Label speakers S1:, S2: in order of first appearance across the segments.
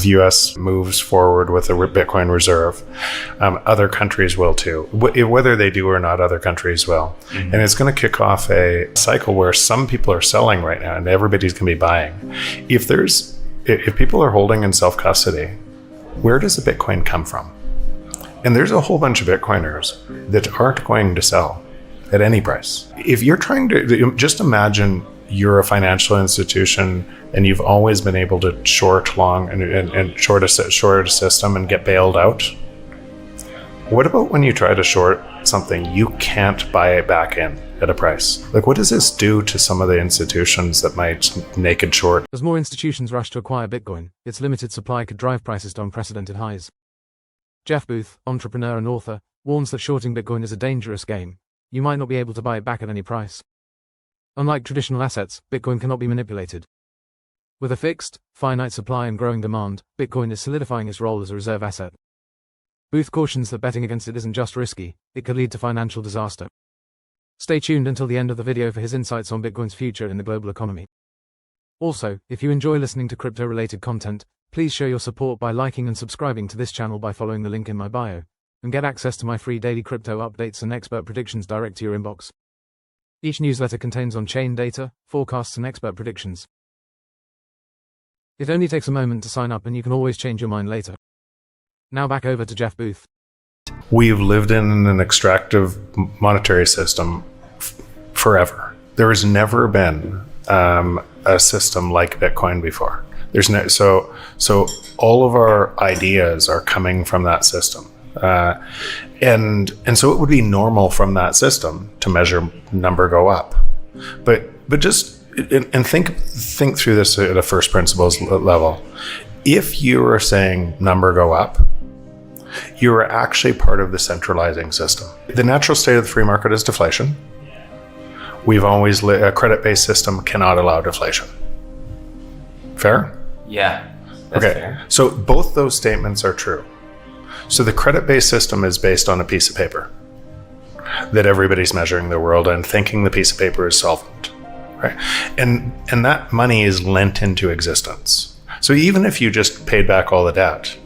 S1: If the US moves forward with a Bitcoin reserve, other countries will too. Whether they do or not, other countries will. Mm-hmm. And it's going to kick off a cycle where some people are selling right now and everybody's going to be buying. If people are holding in self-custody, where does the Bitcoin come from? And there's a whole bunch of Bitcoiners that aren't going to sell at any price. If you're trying to, just imagine you're a financial institution and you've always been able to short long and short a system and get bailed out. What about when you try to short something, you can't buy it back in at a price? Like, what does this do to some of the institutions that might naked short?
S2: As more institutions rush to acquire Bitcoin, its limited supply could drive prices to unprecedented highs. Jeff Booth, entrepreneur and author, warns that shorting Bitcoin is a dangerous game. You might not be able to buy it back at any price. Unlike traditional assets, Bitcoin cannot be manipulated. With a fixed, finite supply and growing demand, Bitcoin is solidifying its role as a reserve asset. Booth cautions that betting against it isn't just risky, it could lead to financial disaster. Stay tuned until the end of the video for his insights on Bitcoin's future in the global economy. Also, if you enjoy listening to crypto-related content, please show your support by liking and subscribing to this channel by following the link in my bio, and get access to my free daily crypto updates and expert predictions direct to your inbox. Each newsletter contains on-chain data, forecasts and expert predictions. It only takes a moment to sign up and you can always change your mind later. Now back over to Jeff Booth.
S1: We've lived in an extractive monetary system forever. There has never been a system like Bitcoin before. So all of our ideas are coming from that system. And so it would be normal from that system to measure number go up. But just and think through this at a first principles level. If you are saying number go up, you are actually part of the centralizing system. The natural state of the free market is deflation. We've always a credit-based system cannot allow deflation. Fair?
S3: Yeah. That's
S1: okay.
S3: Fair.
S1: So both those statements are true. So the credit-based system is based on a piece of paper that everybody's measuring the world and thinking the piece of paper is solvent, right? And that money is lent into existence. So even if you just paid back all the debt,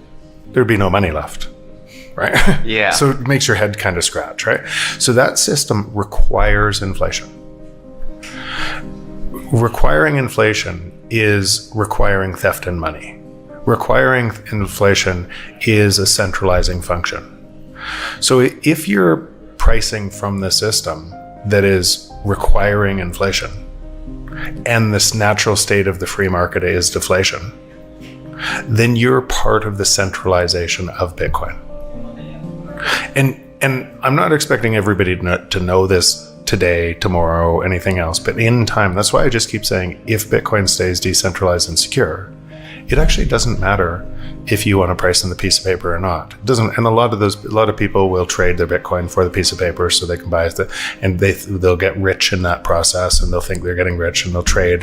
S1: there'd be no money left, right?
S3: Yeah.
S1: So it makes your head kind of scratch, right? So that system requires inflation. Requiring inflation is requiring theft in money. Requiring inflation is a centralizing function. So if you're pricing from the system that is requiring inflation, and this natural state of the free market is deflation, then you're part of the centralization of Bitcoin. And I'm not expecting everybody to know this today, tomorrow, anything else, but in time, that's why I just keep saying, if Bitcoin stays decentralized and secure, it actually doesn't matter if you want to price in the piece of paper or not. It doesn't, and a lot of people will trade their Bitcoin for the piece of paper so they can buy it, and they'll get rich in that process, and they'll think they're getting rich, and they'll trade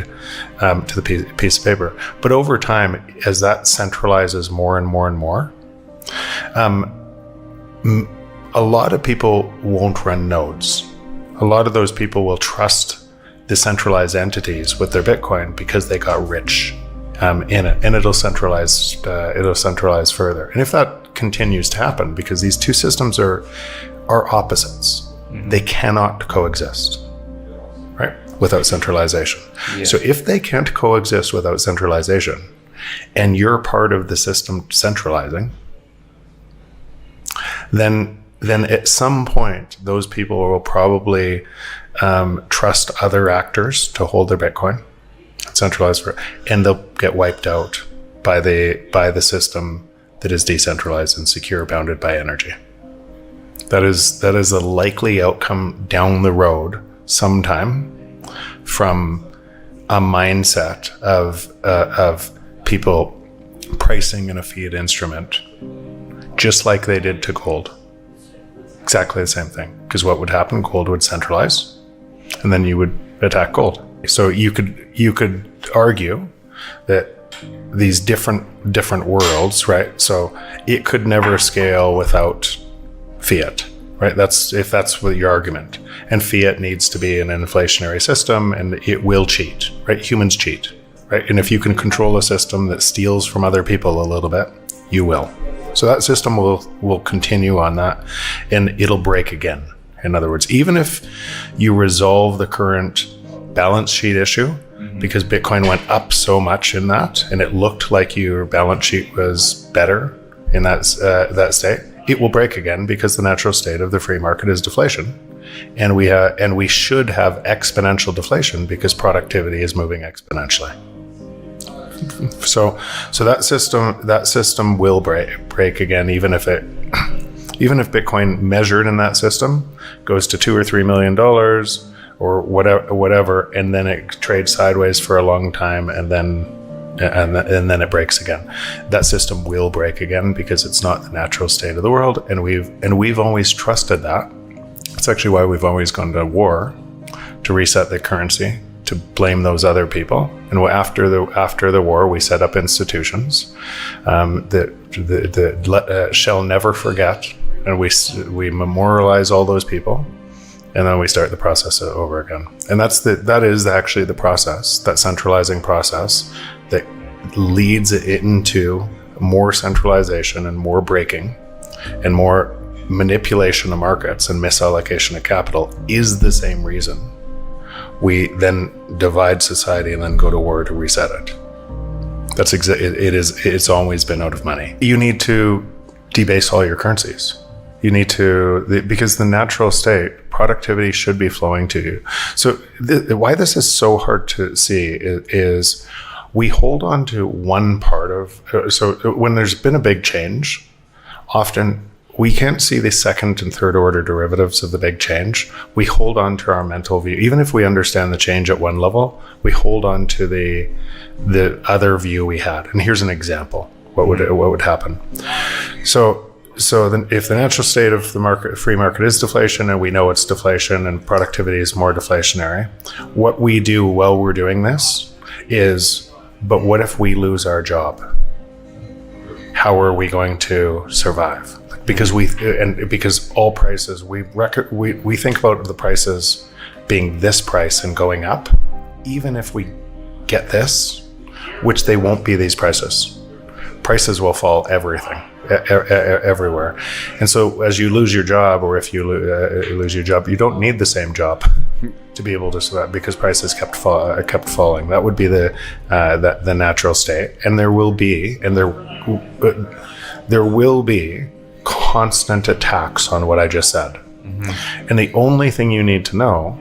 S1: to the piece of paper. But over time, as that centralizes more and more and more, a lot of people won't run nodes. A lot of those people will trust the centralized entities with their Bitcoin because they got rich in it, and it'll centralize further. And if that continues to happen, because these two systems are opposites, mm-hmm. They cannot coexist, right? Without centralization. Yeah. So if they can't coexist without centralization, and you're part of the system centralizing, then at some point, those people will probably trust other actors to hold their Bitcoin, centralized, and they'll get wiped out by the system that is decentralized and secure, bounded by energy. That is a likely outcome down the road sometime from a mindset of people pricing in a fiat instrument, just like they did to gold. Exactly the same thing. Because what would happen? Gold would centralize, and then you would attack gold. So you could argue that these different worlds, right? So it could never scale without fiat, right? If that's what your argument. And fiat needs to be an inflationary system, and it will cheat, right? Humans cheat, right? And if you can control a system that steals from other people a little bit, you will. So that system will continue on that, and it'll break again. In other words, even if you resolve the current balance sheet issue, because Bitcoin went up so much in that, and it looked like your balance sheet was better in that state, it will break again, because the natural state of the free market is deflation, and we should have exponential deflation because productivity is moving exponentially. So that system will break again, even if Bitcoin measured in that system goes to $2 or $3 million or whatever, and then it trades sideways for a long time, and then it breaks again. That system will break again because it's not the natural state of the world, and we've always trusted that. It's actually why we've always gone to war to reset the currency, to blame those other people. And after the war, we set up institutions that shall never forget, and we memorialize all those people, and then we start the process over again. And that is actually the process, that centralizing process that leads it into more centralization and more breaking and more manipulation of markets and misallocation of capital, is the same reason we then divide society and then go to war to reset it. It's always been out of money. You need to debase all your currencies. You need to, because the natural state, productivity should be flowing to you. So why this is so hard to see is we hold on to one part of, so when there's been a big change, often we can't see the second and third order derivatives of the big change. We hold on to our mental view. Even if we understand the change at one level, we hold on to the other view we had. And here's an example. What would happen? So then if the natural state of the free market is deflation, and we know it's deflation and productivity is more deflationary, what we do while we're doing this is, but what if we lose our job? How are we going to survive? Because all prices, we think about the prices being this price and going up, even if we get this, which they won't be these prices. Prices will fall everywhere. And so as you lose your job, or if you lose your job, you don't need the same job to be able to survive, because prices kept falling. That would be the natural state. And there will be constant attacks on what I just said. Mm-hmm. And the only thing you need to know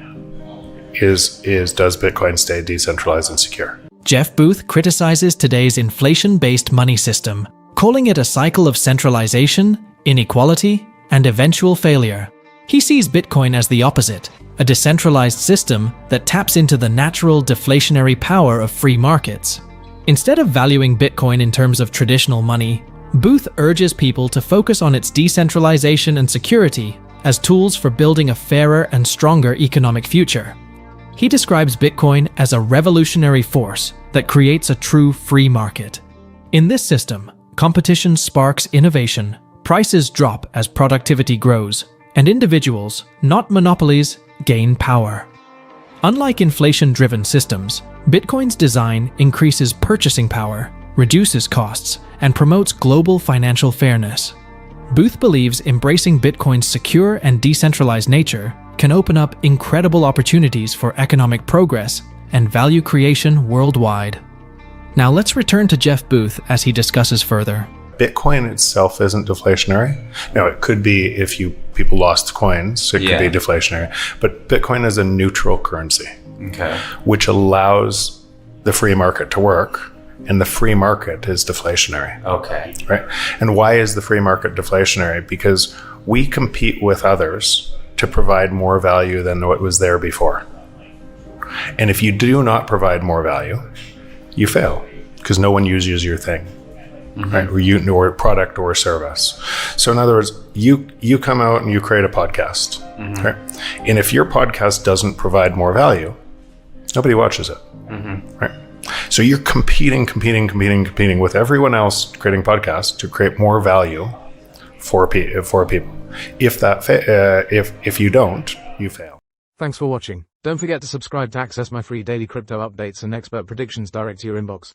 S1: is does Bitcoin stay decentralized and secure?
S3: Jeff Booth criticizes today's inflation-based money system, calling it a cycle of centralization, inequality, and eventual failure. He sees Bitcoin as the opposite, a decentralized system that taps into the natural deflationary power of free markets. Instead of valuing Bitcoin in terms of traditional money, Booth urges people to focus on its decentralization and security as tools for building a fairer and stronger economic future. He describes Bitcoin as a revolutionary force that creates a true free market. In this system, competition sparks innovation, prices drop as productivity grows, and individuals, not monopolies, gain power. Unlike inflation-driven systems, Bitcoin's design increases purchasing power, reduces costs, and promotes global financial fairness. Booth believes embracing Bitcoin's secure and decentralized nature can open up incredible opportunities for economic progress and value creation worldwide. Now let's return to Jeff Booth as he discusses further.
S1: Bitcoin itself isn't deflationary. Now, it could be if people lost coins, it could be deflationary. But Bitcoin is a neutral currency, which allows the free market to work. And the free market is deflationary.
S4: Okay.
S1: Right? And why is the free market deflationary? Because we compete with others to provide more value than what was there before. And if you do not provide more value, you fail, because no one uses your thing, right? Or product or service. So in other words, you come out and you create a podcast, right? And if your podcast doesn't provide more value, nobody watches it, right? So you're competing with everyone else creating podcasts to create more value for people. If you don't, you fail.
S2: Thanks for watching. Don't forget to subscribe to access my free daily crypto updates and expert predictions direct to your inbox.